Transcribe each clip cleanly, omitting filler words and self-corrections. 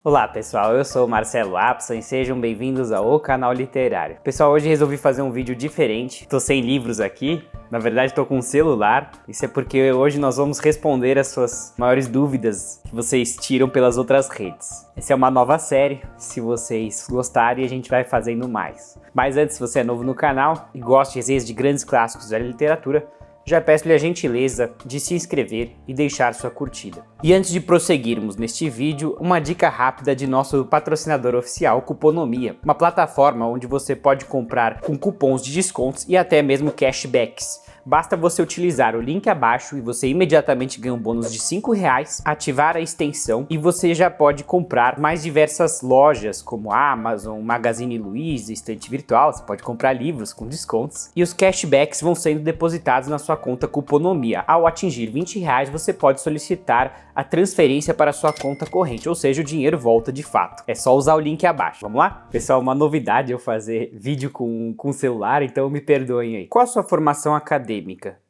Olá pessoal, eu sou o Marcelo Apson e sejam bem-vindos ao Canal Literário. Pessoal, hoje resolvi fazer um vídeo diferente, tô sem livros aqui, na verdade tô com um celular, isso é porque hoje nós vamos responder as suas maiores dúvidas que vocês tiram pelas outras redes. Essa é uma nova série, se vocês gostarem a gente vai fazendo mais. Mas antes, se você é novo no canal e gosta de resenhas de grandes clássicos da literatura, já peço-lhe a gentileza de se inscrever e deixar sua curtida. E antes de prosseguirmos neste vídeo, uma dica rápida de nosso patrocinador oficial, Cuponomia, uma plataforma onde você pode comprar com cupons de descontos e até mesmo cashbacks. Basta você utilizar o link abaixo e você imediatamente ganha um bônus de R$5, ativar a extensão e você já pode comprar mais diversas lojas como Amazon, Magazine Luiza, Estante Virtual, você pode comprar livros com descontos e os cashbacks vão sendo depositados na sua conta Cuponomia. Ao atingir R$20 você pode solicitar a transferência para a sua conta corrente, ou seja, o dinheiro volta de fato. É só usar o link abaixo. Vamos lá? Pessoal, uma novidade eu fazer vídeo com celular, então me perdoem aí. Qual a sua formação acadêmica?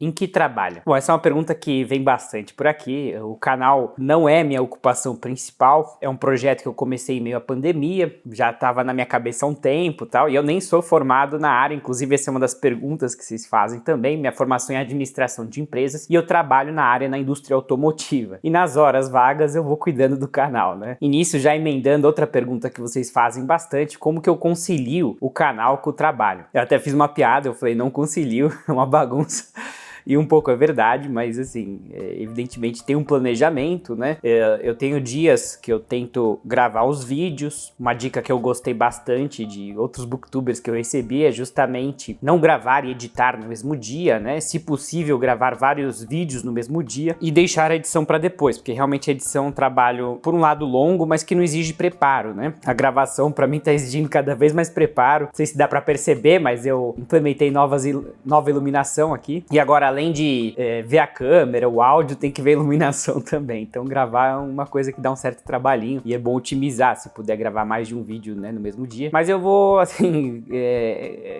Em que trabalha? Bom, essa é uma pergunta que vem bastante por aqui. O canal não é minha ocupação principal, é um projeto que eu comecei em meio à pandemia, já estava na minha cabeça há um tempo e tal, e eu nem sou formado na área, inclusive essa é uma das perguntas que vocês fazem também. Minha formação é em administração de empresas e eu trabalho na área na indústria automotiva. E nas horas vagas eu vou cuidando do canal, né? E nisso, já emendando outra pergunta que vocês fazem bastante, como que eu concilio o canal com o trabalho? Eu até fiz uma piada, eu falei, não concilio, é uma bagunça. E um pouco é verdade, mas assim, evidentemente tem um planejamento, né? Eu tenho dias que eu tento gravar os vídeos. Uma dica que eu gostei bastante de outros booktubers que eu recebi é justamente não gravar e editar no mesmo dia, né? Se possível, gravar vários vídeos no mesmo dia e deixar a edição para depois, porque realmente a edição é um trabalho, por um lado, longo, mas que não exige preparo, né? A gravação, para mim, tá exigindo cada vez mais preparo. Não sei se dá para perceber, mas eu implementei nova iluminação aqui. E agora, além de ver a câmera, o áudio, tem que ver a iluminação também. Então gravar é uma coisa que dá um certo trabalhinho e é bom otimizar, se puder gravar mais de um vídeo, né, no mesmo dia. Mas eu vou, assim,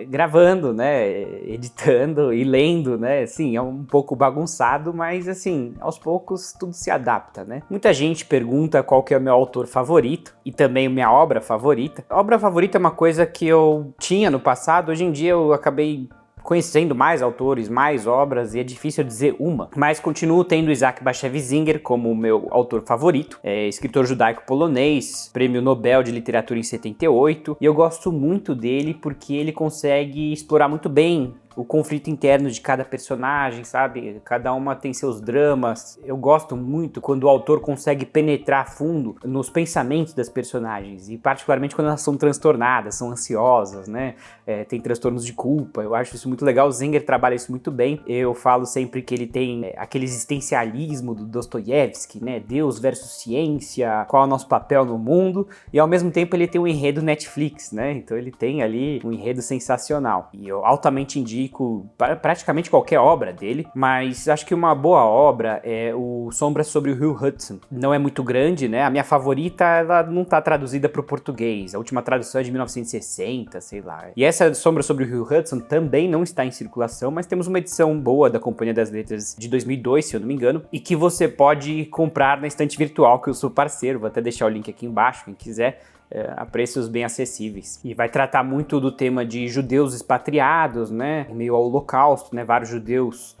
gravando, né, editando e lendo, né, assim, é um pouco bagunçado, mas assim, aos poucos tudo se adapta, né. Muita gente pergunta qual que é o meu autor favorito e também a minha obra favorita. A obra favorita é uma coisa que eu tinha no passado, hoje em dia eu acabei conhecendo mais autores, mais obras, e é difícil dizer uma, mas continuo tendo Isaac Bashevis Singer como o meu autor favorito, escritor judaico-polonês, prêmio Nobel de Literatura em 78, e eu gosto muito dele porque ele consegue explorar muito bem o conflito interno de cada personagem, sabe? Cada uma tem seus dramas. Eu gosto muito quando o autor consegue penetrar a fundo nos pensamentos das personagens, e particularmente quando elas são transtornadas, são ansiosas, né? Tem transtornos de culpa. Eu acho isso muito legal. O Singer trabalha isso muito bem. Eu falo sempre que ele tem aquele existencialismo do Dostoiévski, né? Deus versus ciência, qual é o nosso papel no mundo, e ao mesmo tempo ele tem um enredo Netflix, né? Então ele tem ali um enredo sensacional. E eu altamente indico praticamente qualquer obra dele, mas acho que uma boa obra é o Sombra sobre o Rio Hudson. Não é muito grande, né? A minha favorita, ela não tá traduzida para o português. A última tradução é de 1960, sei lá. E essa Sombra sobre o Rio Hudson também não está em circulação, mas temos uma edição boa da Companhia das Letras de 2002, se eu não me engano, e que você pode comprar na Estante Virtual, que eu sou parceiro. Vou até deixar o link aqui embaixo, quem quiser. A preços bem acessíveis. E vai tratar muito do tema de judeus expatriados, né, em meio ao Holocausto, né, vários judeus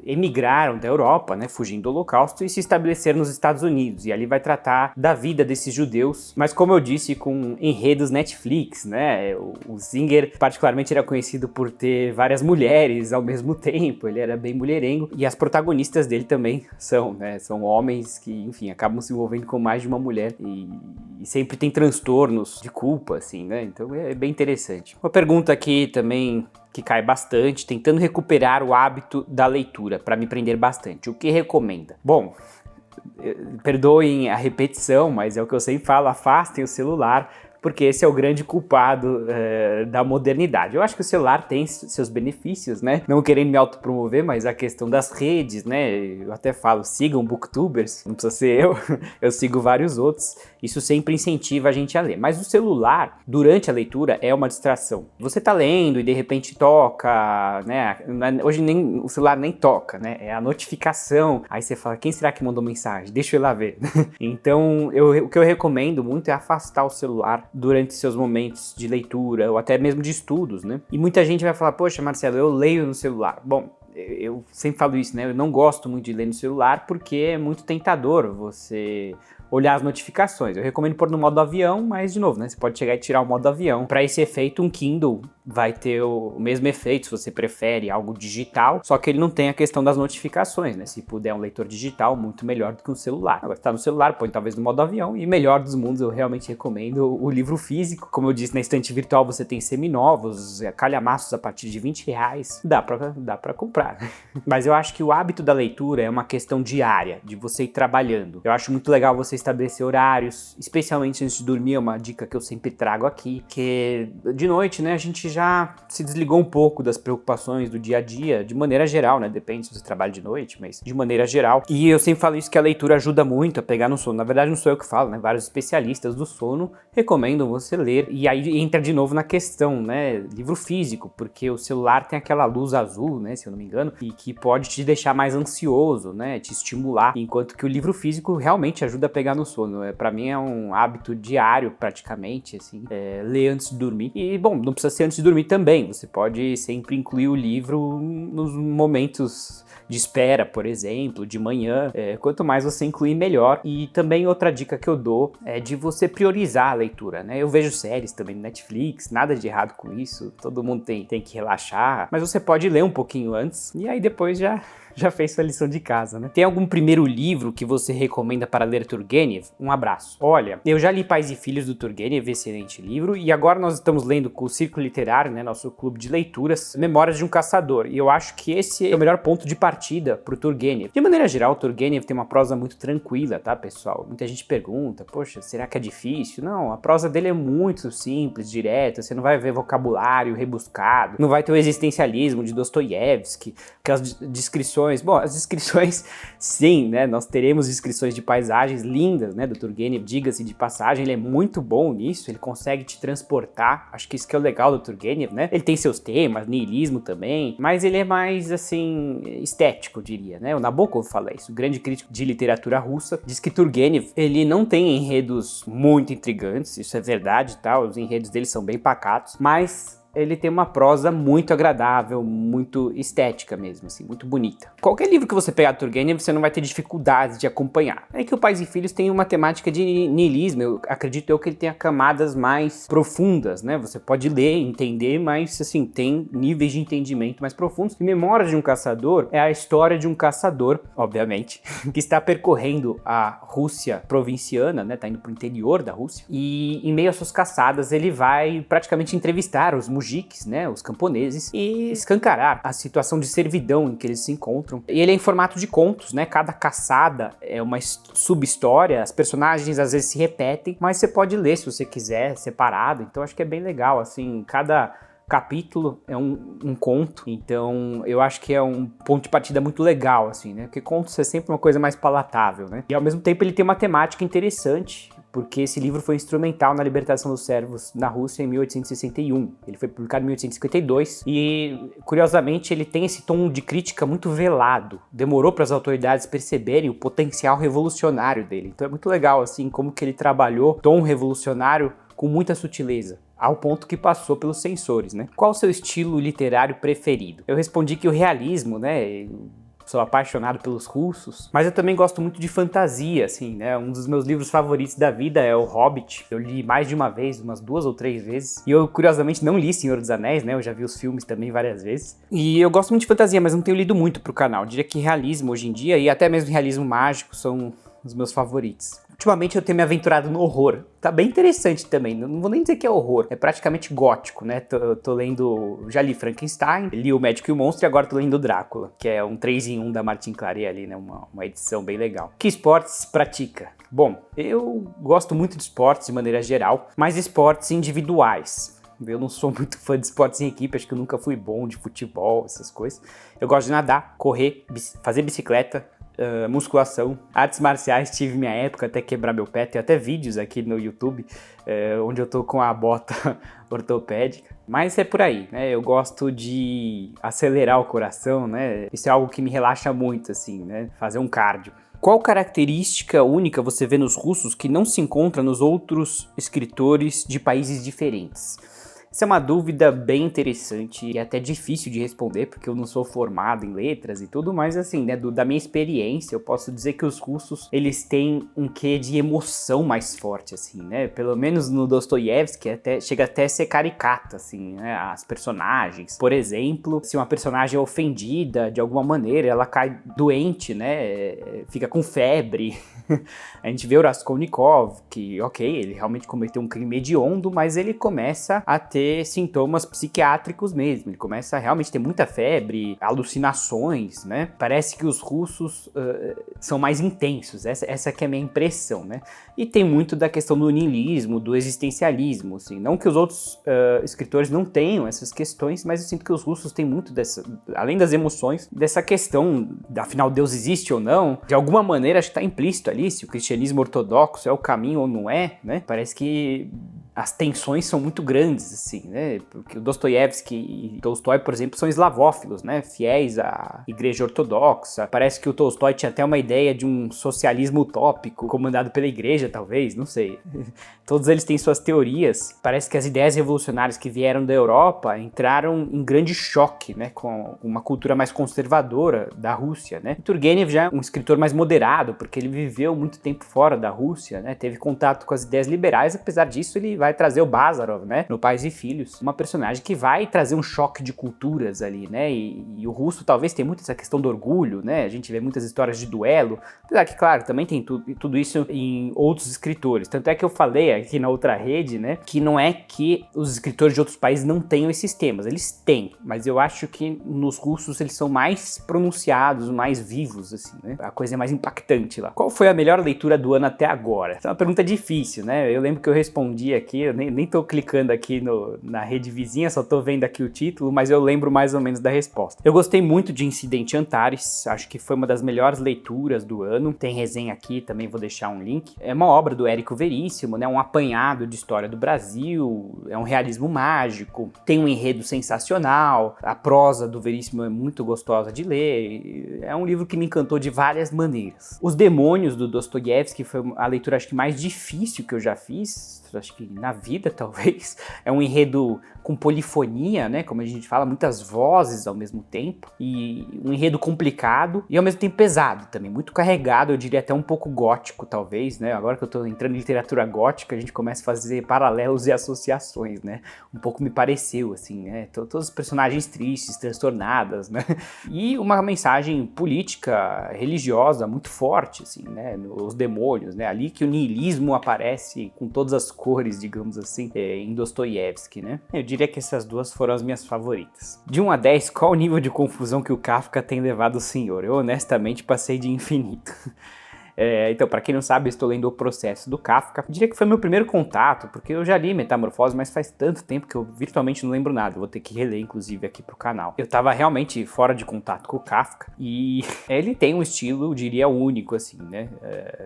emigraram da Europa, né, fugindo do Holocausto e se estabeleceram nos Estados Unidos, e ali vai tratar da vida desses judeus, mas como eu disse, com enredos Netflix, né. O Singer particularmente era conhecido por ter várias mulheres ao mesmo tempo, ele era bem mulherengo, e as protagonistas dele também são, né, são homens que, enfim, acabam se envolvendo com mais de uma mulher e sempre tem transtornos de culpa, assim, né, então é bem interessante. Uma pergunta aqui também que cai bastante, tentando recuperar o hábito da leitura, para me prender bastante. O que recomenda? Bom, perdoem a repetição, mas é o que eu sempre falo, afastem o celular, porque esse é o grande culpado da modernidade. Eu acho que o celular tem seus benefícios, né? Não querendo me autopromover, mas a questão das redes, né? Eu até falo, sigam booktubers, não precisa ser eu sigo vários outros. Isso sempre incentiva a gente a ler. Mas o celular, durante a leitura, é uma distração. Você tá lendo e de repente toca, né? Hoje o celular nem toca, né? É a notificação. Aí você fala, quem será que mandou mensagem? Deixa eu ir lá ver. Então, o que eu recomendo muito é afastar o celular durante seus momentos de leitura ou até mesmo de estudos, né? E muita gente vai falar, poxa, Marcelo, eu leio no celular. Bom, eu sempre falo isso, né? Eu não gosto muito de ler no celular porque é muito tentador você olhar as notificações. Eu recomendo pôr no modo avião, mas de novo, né? Você pode chegar e tirar o modo avião. Para esse efeito, um Kindle vai ter o mesmo efeito, se você prefere algo digital, só que ele não tem a questão das notificações, né? Se puder um leitor digital, muito melhor do que um celular. Agora, se tá no celular, põe talvez no modo avião, e melhor dos mundos, eu realmente recomendo o livro físico. Como eu disse, na estante virtual você tem seminovos, calhamaços a partir de R$20, dá pra comprar. Mas eu acho que o hábito da leitura é uma questão diária, de você ir trabalhando. Eu acho muito legal você estabelecer horários, especialmente antes de dormir, é uma dica que eu sempre trago aqui, que de noite, né, a gente já se desligou um pouco das preocupações do dia a dia, de maneira geral, né, depende se você trabalha de noite, mas de maneira geral. E eu sempre falo isso, que a leitura ajuda muito a pegar no sono. Na verdade não sou eu que falo, né, vários especialistas do sono recomendam você ler. E aí entra de novo na questão, né, livro físico, porque o celular tem aquela luz azul, né, se eu não me engano, e que pode te deixar mais ansioso, né, te estimular, enquanto que o livro físico realmente ajuda a pegar no sono. Pra mim é um hábito diário, praticamente, assim, ler antes de dormir. E, bom, não precisa ser antes de dormir também, você pode sempre incluir o livro nos momentos de espera, por exemplo, de manhã. Quanto mais você incluir, melhor. E também outra dica que eu dou é de você priorizar a leitura, né? Eu vejo séries também no Netflix, nada de errado com isso, todo mundo tem que relaxar, mas você pode ler um pouquinho antes e aí depois já fez sua lição de casa, né? Tem algum primeiro livro que você recomenda para ler Turgenev? Um abraço. Olha, eu já li Pais e Filhos do Turgenev, excelente livro, e agora nós estamos lendo com o Círculo Literário, né, nosso clube de leituras, Memórias de um Caçador, e eu acho que esse é o melhor ponto de partida pro Turgenev. De maneira geral, o Turgenev tem uma prosa muito tranquila, tá, pessoal? Muita gente pergunta, poxa, será que é difícil? Não, a prosa dele é muito simples, direta, você não vai ver vocabulário rebuscado, não vai ter o existencialismo de Dostoiévski, aquelas descrições. Bom, as descrições, sim, né, nós teremos descrições de paisagens lindas, né, do Turgenev, diga-se de passagem, ele é muito bom nisso, ele consegue te transportar, acho que isso que é o legal do Turgenev, né, ele tem seus temas, niilismo também, mas ele é mais, assim, estético, eu diria, né, o Nabokov fala isso, o grande crítico de literatura russa, diz que Turgenev, ele não tem enredos muito intrigantes, isso é verdade, tá, os enredos dele são bem pacatos, mas ele tem uma prosa muito agradável, muito estética mesmo, assim, muito bonita. Qualquer livro que você pegar do Turgenev, você não vai ter dificuldades de acompanhar. É que o Pais e Filhos tem uma temática de niilismo, eu acredito que ele tenha camadas mais profundas, né? Você pode ler, entender, mas, assim, tem níveis de entendimento mais profundos. E Memórias de um Caçador é a história de um caçador, obviamente, que está percorrendo a Rússia provinciana, né? Tá indo pro interior da Rússia, e em meio às suas caçadas, ele vai praticamente entrevistar os mujiques, né, os camponeses, e escancarar a situação de servidão em que eles se encontram. E ele é em formato de contos, né, cada caçada é uma sub-história, as personagens às vezes se repetem, mas você pode ler se você quiser, separado, então acho que é bem legal, assim, cada capítulo é um conto, então eu acho que é um ponto de partida muito legal, assim, né, porque contos é sempre uma coisa mais palatável, né, e ao mesmo tempo ele tem uma temática interessante, porque esse livro foi instrumental na libertação dos servos na Rússia em 1861. Ele foi publicado em 1852 e, curiosamente, ele tem esse tom de crítica muito velado. Demorou para as autoridades perceberem o potencial revolucionário dele. Então é muito legal, assim, como que ele trabalhou tom revolucionário com muita sutileza, ao ponto que passou pelos censores, né? Qual o seu estilo literário preferido? Eu respondi que o realismo, né? Sou apaixonado pelos russos, mas eu também gosto muito de fantasia, assim, né? Um dos meus livros favoritos da vida é O Hobbit. Eu li mais de uma vez, umas 2 ou 3 vezes. E eu, curiosamente, não li Senhor dos Anéis, né? Eu já vi os filmes também várias vezes. E eu gosto muito de fantasia, mas não tenho lido muito pro canal. Eu diria que realismo hoje em dia, e até mesmo realismo mágico, são os meus favoritos. Ultimamente eu tenho me aventurado no horror. Tá bem interessante também, não vou nem dizer que é horror, é praticamente gótico, né? Tô lendo, já li Frankenstein, li O Médico e o Monstro e agora tô lendo Drácula, que é um 3 em 1 da Martin Claret ali, né? Uma edição bem legal. Que esportes pratica? Bom, eu gosto muito de esportes de maneira geral, mas esportes individuais. Eu não sou muito fã de esportes em equipe, acho que eu nunca fui bom de futebol, essas coisas. Eu gosto de nadar, correr, fazer bicicleta, musculação, artes marciais, tive minha época até quebrar meu pé, tem até vídeos aqui no YouTube onde eu tô com a bota ortopédica, mas é por aí, né? Eu gosto de acelerar o coração, né? Isso é algo que me relaxa muito, assim, né? Fazer um cardio. Qual característica única você vê nos russos que não se encontra nos outros escritores de países diferentes? Essa é uma dúvida bem interessante e até difícil de responder, porque eu não sou formado em letras e tudo, mas assim, né, da minha experiência, eu posso dizer que os russos, eles têm um quê de emoção mais forte, assim, né? Pelo menos no Dostoiévski, chega até a ser caricato, assim, né? As personagens. Por exemplo, se uma personagem é ofendida de alguma maneira, ela cai doente, né? Fica com febre. A gente vê o Raskolnikov, que, ok, ele realmente cometeu um crime hediondo, mas ele começa a ter sintomas psiquiátricos mesmo, ele começa a realmente ter muita febre, alucinações, né? Parece que os russos são mais intensos, essa que é a minha impressão, né? E tem muito da questão do niilismo, do existencialismo, assim, não que os outros escritores não tenham essas questões, mas eu sinto que os russos têm muito dessa, além das emoções, dessa questão, afinal Deus existe ou não, de alguma maneira acho que está implícito ali, se o cristianismo ortodoxo é o caminho ou não é, né? Parece que as tensões são muito grandes, assim, né? Porque o Dostoiévski e Tolstói, por exemplo, são eslavófilos, né? Fiéis à igreja ortodoxa. Parece que o Tolstói tinha até uma ideia de um socialismo utópico, comandado pela igreja, talvez, não sei. Todos eles têm suas teorias. Parece que as ideias revolucionárias que vieram da Europa entraram em grande choque, né? Com uma cultura mais conservadora da Rússia, né? Turgenev já é um escritor mais moderado, porque ele viveu muito tempo fora da Rússia, né? Teve contato com as ideias liberais, apesar disso ele vai trazer o Bazarov, né, no Pais e Filhos, uma personagem que vai trazer um choque de culturas ali, né, e o russo talvez tenha muito essa questão do orgulho, né, a gente vê muitas histórias de duelo, apesar que, claro, também tem tudo isso em outros escritores, tanto é que eu falei aqui na outra rede, né, que não é que os escritores de outros países não tenham esses temas, eles têm, mas eu acho que nos russos eles são mais pronunciados, mais vivos, assim, né, a coisa é mais impactante lá. Qual foi a melhor leitura do ano até agora? Essa é uma pergunta difícil, né, eu lembro que eu respondi aqui, eu nem tô clicando aqui na rede vizinha, só tô vendo aqui o título, mas eu lembro mais ou menos da resposta. Eu gostei muito de Incidente Antares, acho que foi uma das melhores leituras do ano, tem resenha aqui, também vou deixar um link. É uma obra do Érico Veríssimo, né, um apanhado de história do Brasil, é um realismo mágico, tem um enredo sensacional, a prosa do Veríssimo é muito gostosa de ler, é um livro que me encantou de várias maneiras. Os Demônios, do Dostoiévski, foi a leitura acho que mais difícil que eu já fiz, acho que na vida, talvez. É um enredo com polifonia, né? Como a gente fala, muitas vozes ao mesmo tempo. E um enredo complicado e ao mesmo tempo pesado também. Muito carregado, eu diria até um pouco gótico, talvez, né? Agora que eu tô entrando em literatura gótica, a gente começa a fazer paralelos e associações, né? Um pouco me pareceu, assim, né? Todos os personagens tristes, transtornadas, né? E uma mensagem política, religiosa, muito forte, assim, né? Os demônios, né? Ali que o niilismo aparece com todas as cores, digamos assim, em Dostoiévski, né? Eu diria que essas duas foram as minhas favoritas. De 1 a 10, qual o nível de confusão que o Kafka tem levado o senhor? Eu honestamente passei de infinito. Então, para quem não sabe, eu estou lendo O Processo do Kafka. Eu diria que foi meu primeiro contato, porque eu já li Metamorfose, mas faz tanto tempo que eu virtualmente não lembro nada. Eu vou ter que reler, inclusive, aqui pro canal. Eu tava realmente fora de contato com o Kafka e ele tem um estilo, eu diria, único, assim, né?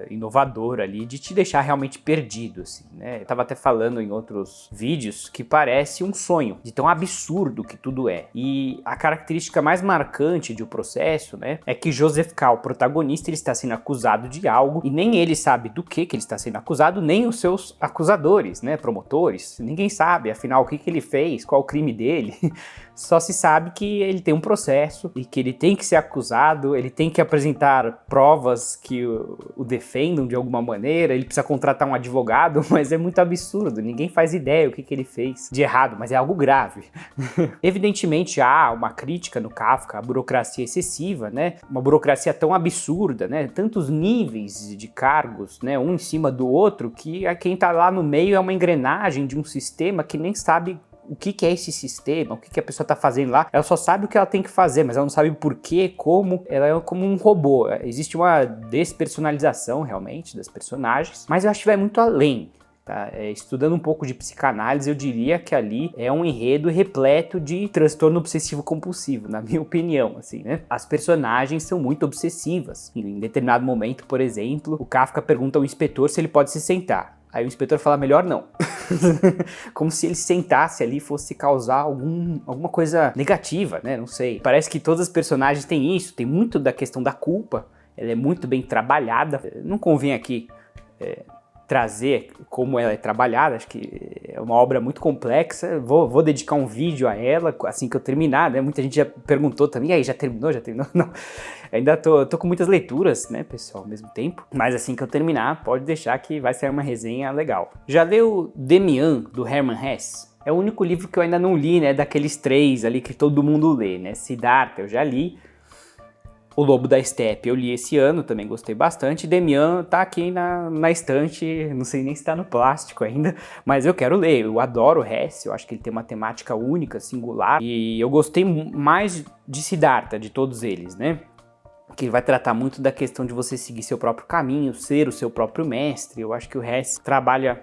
Inovador ali, de te deixar realmente perdido, assim, né? Eu tava até falando em outros vídeos que parece um sonho, de tão absurdo que tudo é. E a característica mais marcante de O Processo, né, é que Joseph K., o protagonista, ele está sendo acusado de algo e nem ele sabe do que ele está sendo acusado, nem os seus acusadores, né, promotores, ninguém sabe, afinal, o que ele fez, qual o crime dele. Só se sabe que ele tem um processo e que ele tem que ser acusado, ele tem que apresentar provas que o defendam de alguma maneira, ele precisa contratar um advogado, mas é muito absurdo, ninguém faz ideia o que ele fez de errado, mas é algo grave. Evidentemente há uma crítica no Kafka à burocracia excessiva, né? Uma burocracia tão absurda, né? Tantos níveis níveis de cargos, né, um em cima do outro, que quem tá lá no meio é uma engrenagem de um sistema que nem sabe o que é esse sistema, o que a pessoa tá fazendo lá. Ela só sabe o que ela tem que fazer, mas ela não sabe o porquê, como. Ela é como um robô. Existe uma despersonalização, realmente, das personagens, mas eu acho que vai muito além. Tá? Estudando um pouco de psicanálise, eu diria que ali é um enredo repleto de transtorno obsessivo compulsivo, na minha opinião, assim, né? As personagens são muito obsessivas. Em determinado momento, por exemplo, o Kafka pergunta ao inspetor se ele pode se sentar. Aí o inspetor fala, melhor não. Como se ele sentasse ali e fosse causar alguma coisa negativa, né? Não sei. Parece que todas as personagens têm isso, tem muito da questão da culpa, ela é muito bem trabalhada. Não convém aqui trazer como ela é trabalhada, acho que é uma obra muito complexa. Vou dedicar um vídeo a ela assim que eu terminar, né? Muita gente já perguntou também, e aí, já terminou? Não, ainda tô com muitas leituras, né, pessoal, ao mesmo tempo, mas assim que eu terminar, pode deixar que vai sair uma resenha legal. Já leu Demian, do Hermann Hesse? É o único livro que eu ainda não li, né, daqueles 3 ali que todo mundo lê, né? Siddhartha eu já li, O Lobo da Steppe eu li esse ano, também gostei bastante. Demian tá aqui na estante, não sei nem se tá no plástico ainda, mas eu quero ler. Eu adoro o Hesse, eu acho que ele tem uma temática única, singular, e eu gostei mais de Siddhartha, de todos eles, né? Que vai tratar muito da questão de você seguir seu próprio caminho, ser o seu próprio mestre. Eu acho que o Hesse trabalha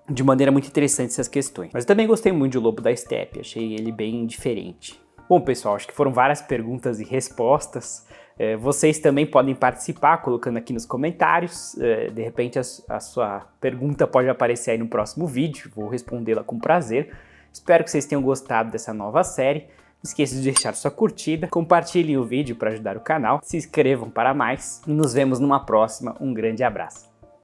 de maneira muito interessante essas questões. Mas eu também gostei muito de O Lobo da Steppe, achei ele bem diferente. Bom, pessoal, acho que foram várias perguntas e respostas. Vocês também podem participar colocando aqui nos comentários. De repente a sua pergunta pode aparecer aí no próximo vídeo. Vou respondê-la com prazer. Espero que vocês tenham gostado dessa nova série. Não esqueça de deixar sua curtida, compartilhem o vídeo para ajudar o canal, se inscrevam para mais e nos vemos numa próxima. Um grande abraço.